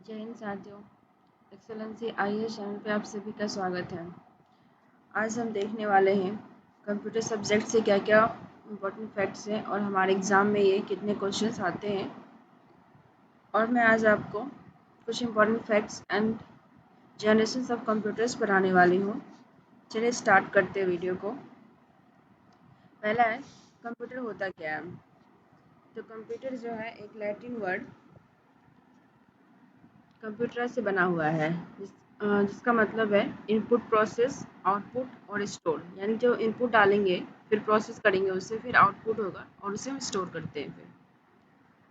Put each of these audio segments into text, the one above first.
जय हिंद साथियों। Excellency IAS channel पे आप सभी का स्वागत है। आज हम देखने वाले हैं कंप्यूटर सब्जेक्ट से क्या क्या इम्पोर्टेंट फैक्ट्स हैं और हमारे एग्ज़ाम में ये कितने क्वेश्चंस आते हैं। और मैं आज आपको कुछ important facts and generation of computers पढ़ाने वाली हूँ। चलिए स्टार्ट करते हैं वीडियो को। पहला है, कंप्यूटर होता क्या है। तो कंप्यूटर जो है एक लैटिन वर्ड कंप्यूटर से बना हुआ है जिसका मतलब है इनपुट, प्रोसेस, आउटपुट और स्टोर। यानी जो इनपुट डालेंगे फिर प्रोसेस करेंगे उससे, फिर आउटपुट होगा और उसे हम स्टोर करते हैं फिर।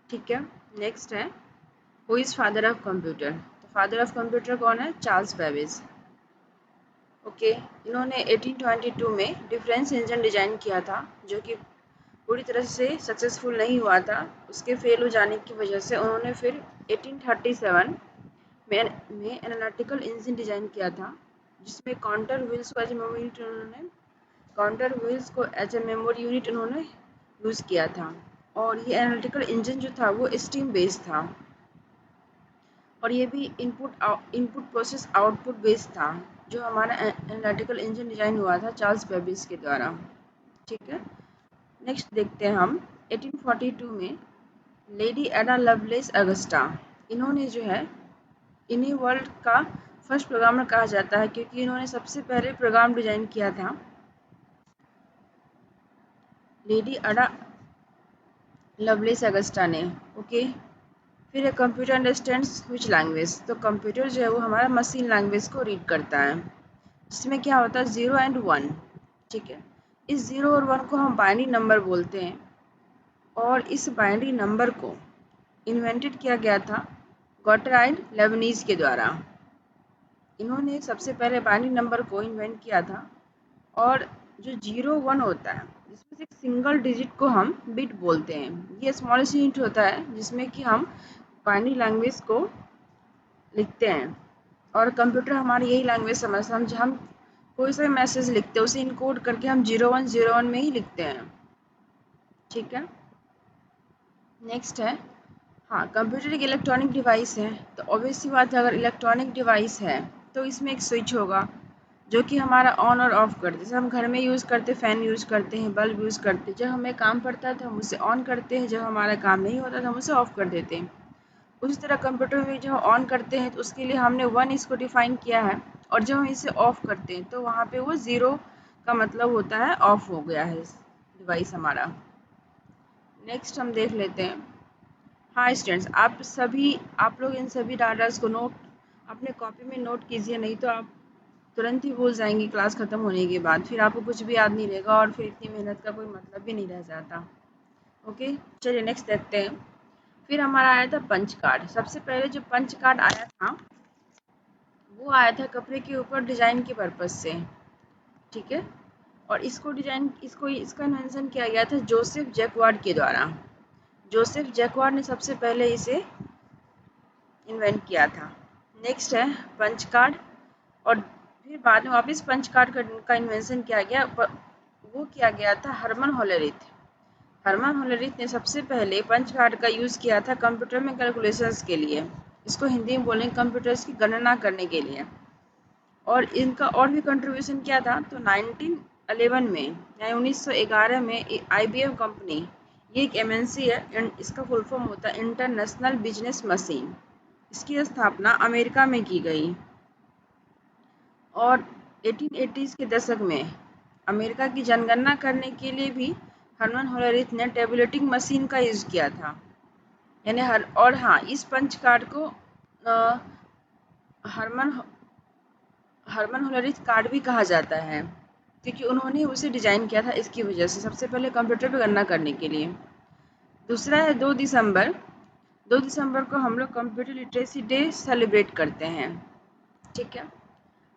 ठीक है। नेक्स्ट है, who is father of computer. तो फादर ऑफ कंप्यूटर कौन है? Charles Babbage. ओके। इन्होंने 1822 में डिफरेंस इंजन डिजाइन किया था जो कि पूरी तरह से सक्सेसफुल नहीं हुआ था। उसके फेल हो जाने की वजह से उन्होंने फिर 1837 में एनालिटिकल इंजन डिजाइन किया था जिसमें काउंटर व्हील्स को एज ए मेमोरी यूनिट उन्होंने यूज़ किया था। और ये एनालिटिकल इंजन जो था वो स्टीम बेस्ड था और ये भी इनपुट प्रोसेस आउटपुट बेस्ड था जो हमारा एनालिटिकल इंजन डिजाइन हुआ था चार्ल्स बेबेज के द्वारा। ठीक है। नेक्स्ट देखते हैं हम 1842 में लेडी एडा लवलेस अगस्टा। इन्होंने जो है इन्हीं वर्ल्ड का फर्स्ट प्रोग्रामर कहा जाता है क्योंकि इन्होंने सबसे पहले प्रोग्राम डिजाइन किया था, लेडी अडा लवलेस अगस्टा ने। ओके। फिर कंप्यूटर अंडरस्टैंड्स विच लैंग्वेज। तो कंप्यूटर जो है वो हमारा मशीन लैंग्वेज को रीड करता है जिसमें क्या होता है 0 एंड 1। ठीक है। इस 0 और 1 को हम बाइनरी नंबर बोलते हैं और इस बाइनरी नंबर को इन्वेंटेड किया गया था गॉटराइड लेबनीज के द्वारा। इन्होंने सबसे पहले बाइनरी नंबर को इन्वेंट किया था और जो 0 1 होता है जिसमें से एक सिंगल डिजिट को हम बिट बोलते हैं। ये स्मॉलेस्ट यूनिट होता है जिसमें कि हम बाइनरी लैंग्वेज को लिखते हैं और कंप्यूटर हमारी यही लैंग्वेज समझता है। हम कोई सा मैसेज लिखते हैं उसे इनकोड करके हम 0101 में ही लिखते हैं। ठीक है। नेक्स्ट है, हाँ, कंप्यूटर एक इलेक्ट्रॉनिक डिवाइस है। तो ऑब्वियस सी बात है, अगर इलेक्ट्रॉनिक डिवाइस है तो इसमें एक स्विच होगा जो कि हमारा ऑन और ऑफ कर दे। जैसे हम घर में यूज़ करते, फ़ैन यूज़ करते हैं, बल्ब यूज़ करते हैं। जब हमें काम पड़ता है तो हम उसे ऑन करते हैं, जब हमारा काम नहीं होता तो हम उसे ऑफ कर देते हैं। उसी तरह कंप्यूटर में जब ऑन करते हैं तो उसके लिए हमने 1 इसको डिफ़ाइन किया है और जब हम इसे ऑफ करते हैं तो वहाँ पे वो 0 का मतलब होता है ऑफ हो गया है डिवाइस हमारा। नेक्स्ट हम देख लेते हैं। हाँ स्टूडेंट्स, आप लोग इन सभी डाटास को नोट अपने कॉपी में नोट कीजिए, नहीं तो आप तुरंत ही भूल जाएंगी क्लास ख़त्म होने के बाद। फिर आपको कुछ भी याद नहीं रहेगा और फिर इतनी मेहनत का कोई मतलब भी नहीं रह जाता। ओके, चलिए नेक्स्ट देखते हैं। फिर हमारा आया था पंच कार्ड। सबसे पहले जो पंच कार्ड आया था वो आया था कपड़े के ऊपर डिजाइन के पर्पज से। ठीक है। और इसका इन्वेंशन किया गया था जोसेफ जैकवार्ड के द्वारा। जोसेफ जैकवार्ड ने सबसे पहले इसे इन्वेंट किया था। नेक्स्ट है पंच कार्ड। और फिर बाद में वापस पंच कार्ड का इन्वेंशन किया गया, वो किया गया था हरमन होलेरिथ। हरमन होलेरिथ ने सबसे पहले पंच कार्ड का यूज़ किया था कंप्यूटर में कैलकुलेशंस के लिए। इसको हिंदी में बोलेंगे कंप्यूटर्स की गणना करने के लिए। और इनका और भी कंट्रीब्यूशन किया था। तो 1911 में यानी 1911 में IBM कंपनी, ये एक MNC है, इसका फुल फॉर्म होता है इंटरनेशनल बिजनेस मशीन। इसकी स्थापना अमेरिका में की गई और 1880s के दशक में अमेरिका की जनगणना करने के लिए भी हरमन होलेरिथ ने टेबुलेटिंग मशीन का यूज़ किया था। यानी और हाँ, इस पंच कार्ड को हरमन हरमन होलेरिथ कार्ड भी कहा जाता है क्योंकि उन्होंने उसे डिज़ाइन किया था इसकी वजह से, सबसे पहले कंप्यूटर पर गणना करने के लिए। दूसरा है 2 दिसंबर को हम लोग कंप्यूटर लिटरेसी डे सेलिब्रेट करते हैं। ठीक है।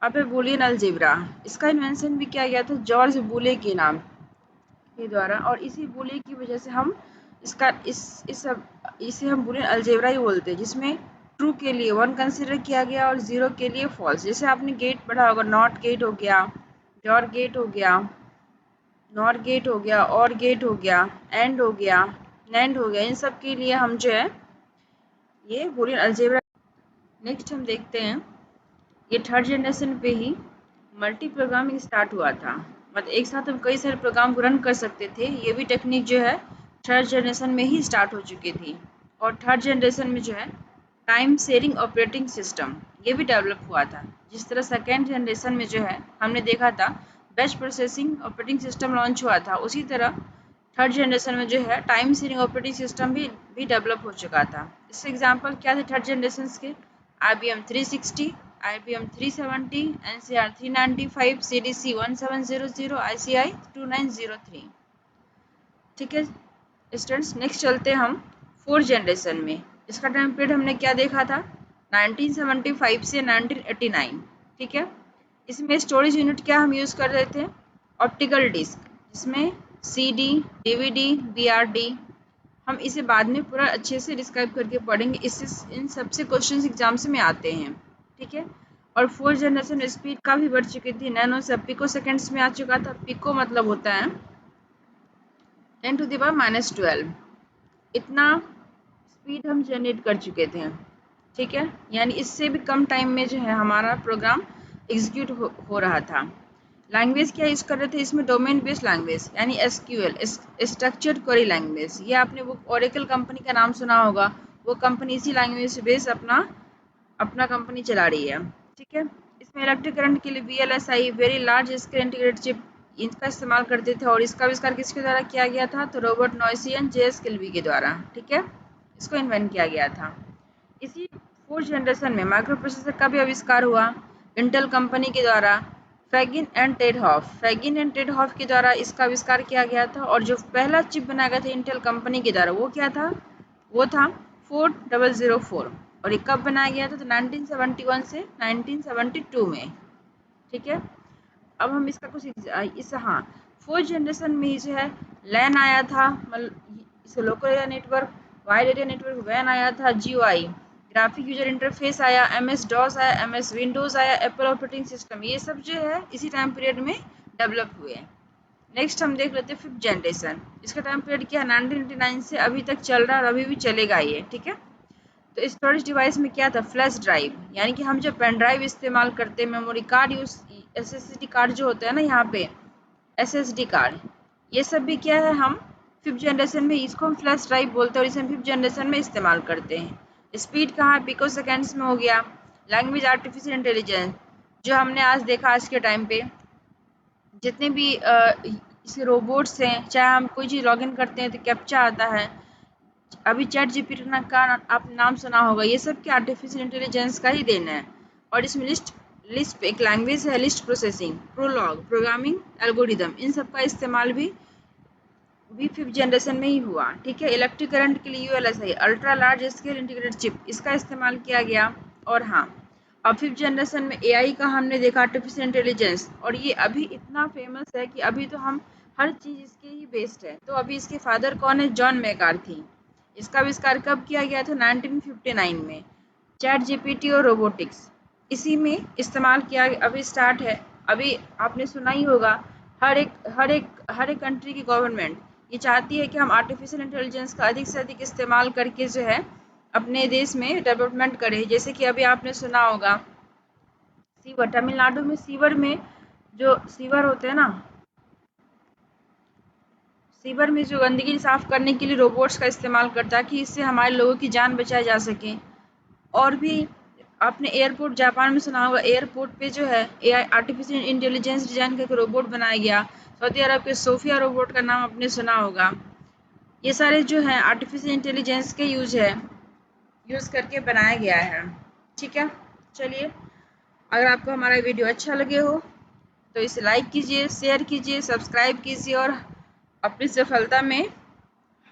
अब है बूलियन अलजेब्रा। इसका इन्वेंशन भी किया गया था जॉर्ज बूले के नाम के द्वारा और इसी बूले की वजह से हम इसे हम बूलियन अलजेब्रा ही बोलते हैं, जिसमें ट्रू के लिए 1 कंसिडर किया गया और 0 के लिए फॉल्स। जैसे आपने गेट पढ़ा होगा, नॉट गेट हो गया, डॉर गेट हो गया, नॉर गेट हो गया, और गेट हो गया, एंड हो गया, नैंड हो गया। इन सब के लिए हम जो है ये बूलियन अलजेब्रा नेक्स्ट हम देखते हैं, ये थर्ड जनरेशन पे ही मल्टी प्रोग्रामिंग स्टार्ट हुआ था, मतलब एक साथ हम कई सारे प्रोग्राम को रन कर सकते थे। ये भी टेक्निक जो है थर्ड जनरेशन में ही स्टार्ट हो चुकी थी। और थर्ड जनरेशन में जो है टाइम शेयरिंग ऑपरेटिंग सिस्टम ये भी डेवलप हुआ था। जिस तरह सेकेंड जनरेशन में जो है हमने देखा था batch processing operating system launch हुआ था, उसी तरह थर्ड जनरेशन में जो है टाइम शेयरिंग ऑपरेटिंग सिस्टम भी डेवलप हो चुका था। इसके एग्जांपल क्या थे थर्ड जनरेशन के? IBM 360, IBM 370, NCR 395, CDC 1700, ICI 2903। ठीक है स्टूडेंट्स, नेक्स्ट चलते हैं हम फोर्थ जनरेशन में। इसका टाइम पीरियड हमने क्या देखा था? 1975 से 1989। ठीक है, इसमें स्टोरेज यूनिट क्या हम यूज़ कर रहे थे? ऑप्टिकल डिस्क, जिसमें CD, DVD, BRD। हम इसे बाद में पूरा अच्छे से डिस्क्राइब करके पढ़ेंगे, इससे इन सबसे क्वेश्चंस एग्जाम्स में आते हैं। ठीक है, और फोर्थ जनरेशन स्पीड काफ़ी बढ़ चुकी थी, नैनो से पिको सेकेंड्स में आ चुका था। पिको मतलब होता है 10⁻⁻12, इतना स्पीड हम जनरेट कर चुके थे। ठीक है, यानी इससे भी कम टाइम में जो है हमारा प्रोग्राम एग्जीक्यूट हो रहा था। लैंग्वेज क्या यूज़ कर रहे थे इसमें? डोमेन बेस्ड लैंग्वेज यानी SQL, स्ट्रक्चर्ड क्वेरी लैंग्वेज। ये आपने वो ओरेकल कंपनी का नाम सुना होगा, वो कंपनी इसी लैंग्वेज बेस अपना अपना कंपनी चला रही है। ठीक है, इसमें इलेक्ट्रिक करंट के लिए VLSI, very large scale integrated chip, इनका इस्तेमाल करते थे। और इसका आविष्कार किसके द्वारा किया गया था? तो रॉबर्ट नॉयसियन JS किल्बी के द्वारा। ठीक है, इसको इन्वेंट किया गया था। इसी फोर्थ जनरेशन में माइक्रो प्रोसेसर का भी आविष्कार हुआ इंटेल कंपनी के द्वारा। फैगिन एंड टेडहॉफ के द्वारा इसका आविष्कार किया गया था। और जो पहला चिप बनाया गया था इंटेल कंपनी के द्वारा वो क्या था? वो था 4004। और ये कब बनाया गया था? तो 1971 से 1972 में। ठीक है, अब हम इसका कुछ इस हाँ फोर्थ जनरेशन में ही जो है लैन आया था, मतलब इसे local area network, wide area network, वैन आया था, GUI ग्राफिक यूजर इंटरफेस आया, MS DOS आया, MS विंडोज आया, एप्पल ऑपरेटिंग सिस्टम, ये सब जो है इसी टाइम पीरियड में डेवलप हुए। नेक्स्ट हम देख लेते हैं फिफ्थ जनरेशन। इसका टाइम पीरियड क्या है? 1989 से अभी तक चल रहा है और अभी भी चलेगा ये। ठीक है, तो स्टोरेज डिवाइस में क्या था? फ्लैश ड्राइव, यानी कि हम जब पेन ड्राइव इस्तेमाल करते हैं, memory card use, SSD card जो होता है ना यहाँ पे, SSD कार्ड, ये सब भी क्या है? हम फिफ्थ जनरेशन में इसको हम फ्लैश ड्राइव बोलते हैं और इसे हम फिफ्थ जनरेशन में इस्तेमाल करते हैं। स्पीड कहाँ? पिको सेकेंड्स में हो गया। लैंग्वेज आर्टिफिशियल इंटेलिजेंस, जो हमने आज देखा, आज के टाइम पे जितने भी इसे रोबोट्स हैं, चाहे हम कोई चीज़ लॉगिन करते हैं तो कैप्चा आता है। अभी ChatGPT का आप नाम सुना होगा, ये सब क्या आर्टिफिशियल इंटेलिजेंस का ही देन है। और इसमें लिस्ट एक लैंग्वेज है, list processing, Prolog, programming algorithm, इन सब का इस्तेमाल भी फिफ्थ जनरेशन में ही हुआ। ठीक है, इलेक्ट्रिक करंट के लिए ULSI, ultra large scale integrated chip, इसका इस्तेमाल किया गया। और हाँ, अब फिफ्थ जनरेशन में AI का हमने देखा, आर्टिफिशियल इंटेलिजेंस, और ये अभी इतना फेमस है कि अभी तो हम हर चीज़ इसके ही बेस्ड है। तो अभी इसके फादर कौन है? John McCarthy. इसका आविष्कार कब किया गया था? 1959 में। ChatGPT और रोबोटिक्स इसी में इस्तेमाल किया, अभी स्टार्ट है। अभी आपने सुना ही होगा, हर एक कंट्री की गवर्नमेंट ये चाहती है कि हम आर्टिफिशियल इंटेलिजेंस का अधिक से अधिक इस्तेमाल करके जो है अपने देश में डेवलपमेंट करें। जैसे कि अभी आपने सुना होगा सीवर, तमिलनाडु में सीवर में जो सीवर होते हैं ना, सीवर में जो गंदगी साफ करने के लिए रोबोट्स का इस्तेमाल करता है कि इससे हमारे लोगों की जान बचाई जा सके। और भी आपने एयरपोर्ट, जापान में सुना होगा, एयरपोर्ट पे जो है AI आर्टिफिशियल इंटेलिजेंस डिजाइन करके रोबोट बनाया गया। सऊदी अरब के सोफिया रोबोट का नाम आपने सुना होगा। ये सारे जो है आर्टिफिशियल इंटेलिजेंस के यूज़ करके बनाया गया है। ठीक है, चलिए, अगर आपको हमारा वीडियो अच्छा लगे हो तो इसे लाइक कीजिए, शेयर कीजिए, सब्सक्राइब कीजिए और अपनी सफलता में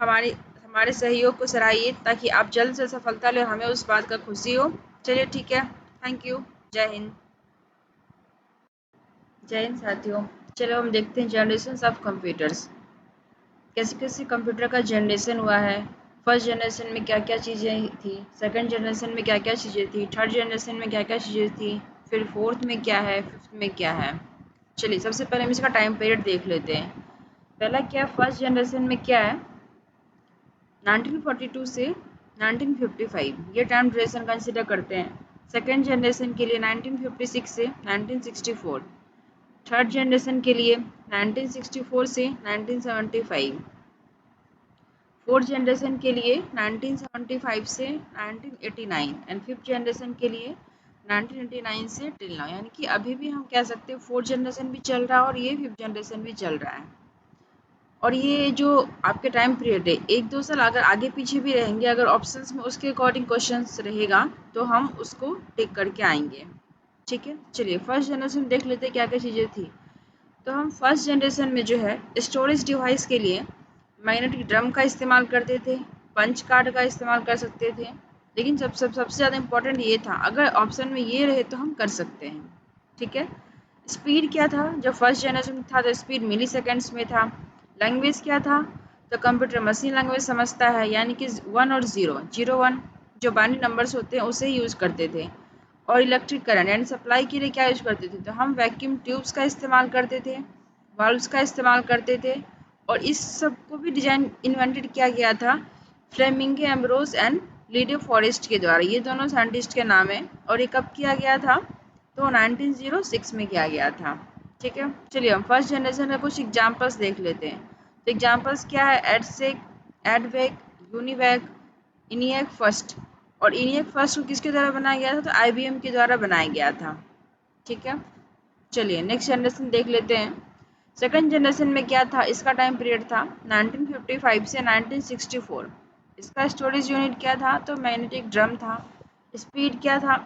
हमारी हमारे सहयोग को सराहिए, ताकि आप जल्द से सफलता ले, हमें उस बात का खुशी हो। चलिए ठीक है, थैंक यू, जय हिंद। जय हिंद साथियों, चलो हम देखते हैं जनरेशन ऑफ कंप्यूटर्स, कैसे कैसे कंप्यूटर का जनरेशन हुआ है। फर्स्ट जनरेशन में क्या क्या चीज़ें थी, सेकंड जनरेशन में क्या क्या चीज़ें थी, थर्ड जनरेशन में क्या क्या चीज़ें थी, फिर फोर्थ में क्या है, फिफ्थ में क्या है। चलिए सबसे पहले हम इसका टाइम पीरियड देख लेते हैं। पहला क्या, फर्स्ट जनरेशन में क्या है? 1942 से 1955 ये टाइम ड्यूरेशन कंसिडर करते हैं। सेकेंड जनरेशन के लिए 1956 से 1964, थर्ड जनरेशन के लिए 1964 से 1975, फोर्थ जनरेशन के लिए 1975 से 1989 एंड फिफ्थ जनरेशन के लिए 1989 से टिल नाउ। यानी कि अभी भी हम कह सकते हैं फोर्थ जनरेशन भी चल रहा है और ये फिफ्थ जनरेशन भी चल रहा है। और ये जो आपके टाइम पीरियड है 1-2 साल अगर आगे पीछे भी रहेंगे, अगर ऑप्शंस में उसके अकॉर्डिंग क्वेश्चंस रहेगा तो हम उसको टिक करके आएंगे। ठीक है, चलिए फर्स्ट जनरेशन देख लेते हैं क्या क्या चीज़ें थी। तो हम फर्स्ट जनरेशन में जो है स्टोरेज डिवाइस के लिए मैग्नेटिक ड्रम का इस्तेमाल करते थे, पंच कार्ड का इस्तेमाल कर सकते थे, लेकिन सबसे ज़्यादा इम्पोर्टेंट ये था, अगर ऑप्शन में ये रहे तो हम कर सकते हैं। ठीक है, स्पीड क्या था, जब फर्स्ट जनरेशन था तो स्पीड मिली सेकेंड्स में था। लैंग्वेज क्या था, तो कंप्यूटर मशीन लैंग्वेज समझता है, यानी कि 1 और 0 जो बाइनरी नंबर्स होते हैं उसे यूज़ करते थे। और इलेक्ट्रिक करंट यानी सप्लाई के लिए क्या यूज करते थे, तो हम वैक्यूम ट्यूब्स का इस्तेमाल करते थे, वाल्व्स का इस्तेमाल करते थे। और इस सब को भी डिजाइन इन्वेंटेड किया गया था फ्लेमिंगे एम्ब्रोस एंड लीडियो फॉरेस्ट के द्वारा। ये दोनों साइंटिस्ट के नाम है। और ये कब किया गया था, तो 1906 में किया गया था। ठीक है, चलिए हम फर्स्ट जनरेशन का कुछ एग्जाम्पल्स देख लेते हैं। तो एग्जाम्पल्स क्या है, एडसेक, एडवेक, यूनिवैक, इनियक फर्स्ट। और इनियक फर्स्ट को किसके द्वारा बनाया गया था, तो IBM के द्वारा बनाया गया था। ठीक है, चलिए नेक्स्ट जनरेशन देख लेते हैं। सेकंड जनरेशन में क्या था, इसका टाइम पीरियड था 1955 से 1964। इसका स्टोरेज यूनिट क्या था, तो मैग्नेटिक ड्रम था। स्पीड क्या था,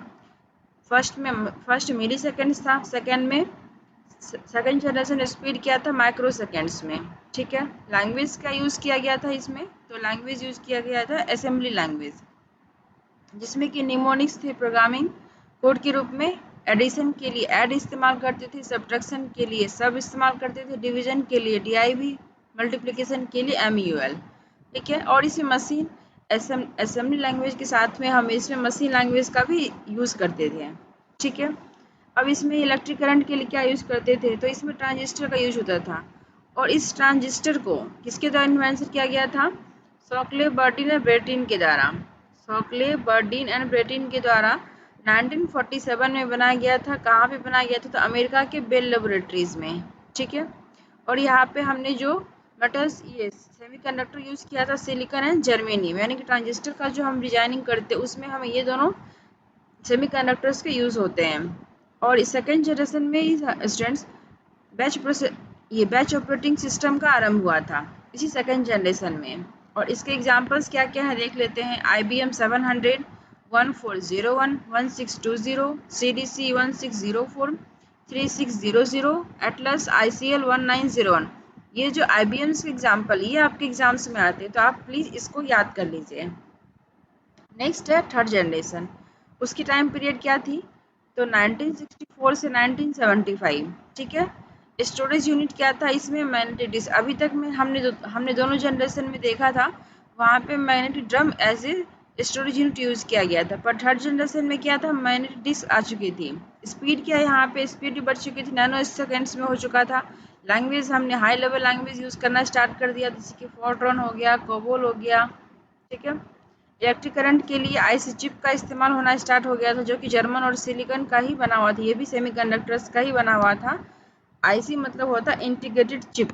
फर्स्ट मिली सेकेंड्स था, सेकंड जनरेशन स्पीड क्या था, माइक्रो सेकेंड्स में। ठीक है, लैंग्वेज का यूज़ किया गया था इसमें, तो लैंग्वेज यूज़ किया गया था असेंबली लैंग्वेज, जिसमें कि निमोनिक्स थे प्रोग्रामिंग कोड के रूप में। एडिशन के लिए ऐड इस्तेमाल करते थे, सब्ट्रैक्शन के लिए सब इस्तेमाल करते थे, डिवीजन के लिए DIV, मल्टीप्लिकेशन के लिए MUL। ठीक है, और इसमें मशीन असेंबली लैंग्वेज के साथ में हम इसमें मशीन लैंग्वेज का भी यूज़ करते थे। ठीक है, अब इसमें इलेक्ट्रिक करंट के लिए क्या यूज़ करते थे, तो इसमें ट्रांजिस्टर का यूज होता था। और इस ट्रांजिस्टर को किसके द्वारा इन्वेंशन किया गया था, शॉकले, बर्डिन और ब्रेटिन के द्वारा। शॉकले, बर्डिन एंड ब्रेटिन के द्वारा 1947 में बनाया गया था। कहाँ पे बनाया गया था, तो अमेरिका के बेल लेबोरेटरीज में। ठीक है, और यहाँ पे हमने जो मेटल्स ये सेमीकंडक्टर यूज़ किया था, सिलिकॉन एंड जर्मेनियम, यानी कि ट्रांजिस्टर का जो हम डिजाइनिंग करते हैं उसमें हमें ये दोनों सेमीकंडक्टर्स के यूज़ होते हैं। और सेकेंड जनरेशन में स्टूडेंट्स बैच ऑपरेटिंग सिस्टम का आरंभ हुआ था इसी सेकेंड जनरेशन में। और इसके एग्जांपल्स क्या क्या है देख लेते हैं। IBM 700, 1401, 1620, CDC 1604, 3600, Atlas, ICL 1901। ये जो IBM के एग्जाम्पल ये आपके एग्जाम्स में आते हैं, तो आप प्लीज़ इसको याद कर लीजिए। नेक्स्ट है थर्ड जनरेशन, उसकी टाइम पीरियड क्या थी, तो 1964 से 1975। ठीक है, स्टोरेज यूनिट क्या था, इसमें मैग्नेटिक डिस्क। अभी तक में हमने दोनों जनरेशन में देखा था, वहाँ पे magnetic drum as a storage unit use किया गया था, पर थर्ड जनरेशन में क्या था, मैग्नेटिक डिस्क आ चुकी थी। स्पीड क्या है, यहाँ पे स्पीड भी बढ़ चुकी थी, नैनो सेकेंड्स में हो चुका था। लैंग्वेज हमने हाई लेवल लैंग्वेज यूज़ करना स्टार्ट कर दिया, जैसे कि फोर्ट्रॉन हो गया, कोबोल हो गया। ठीक है, इलेक्ट्रिक करंट के लिए IC चिप का इस्तेमाल होना स्टार्ट हो गया था, जो कि जर्मन और सिलिकॉन का ही बना हुआ था, ये भी सेमीकंडक्टर्स का ही बना हुआ था। IC मतलब होता है इंटीग्रेटेड चिप।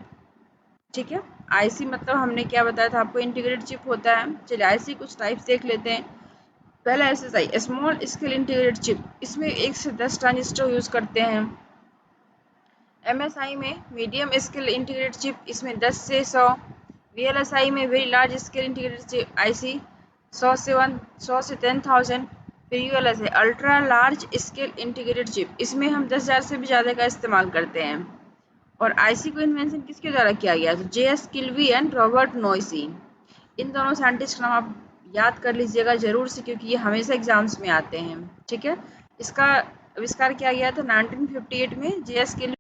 ठीक है, IC मतलब हमने क्या बताया था आपको, इंटीग्रेटेड चिप होता है। चलिए IC कुछ टाइप्स देख लेते हैं। पहला SSI, small scale integrated chip, इसमें 1 से 10 ट्रांजिस्टर यूज करते हैं। MSI में मीडियम स्केल इंटीग्रेटेड चिप, इसमें 10 से 100। VLSI में very large scale integrated chip IC 100 से 10,000। फिर ULSI ultra large scale integrated chip, इसमें हम 10,000 से भी ज़्यादा का इस्तेमाल करते हैं। और IC को इन्वेंशन किसके द्वारा किया गया, तो JS Kilby and Robert Noyce. इन दोनों साइंटिस्ट का नाम आप याद कर लीजिएगा जरूर से, क्योंकि ये हमेशा एग्जाम्स में आते हैं। ठीक है, इसका आविष्कार किया गया था 1958 में JS किल्वी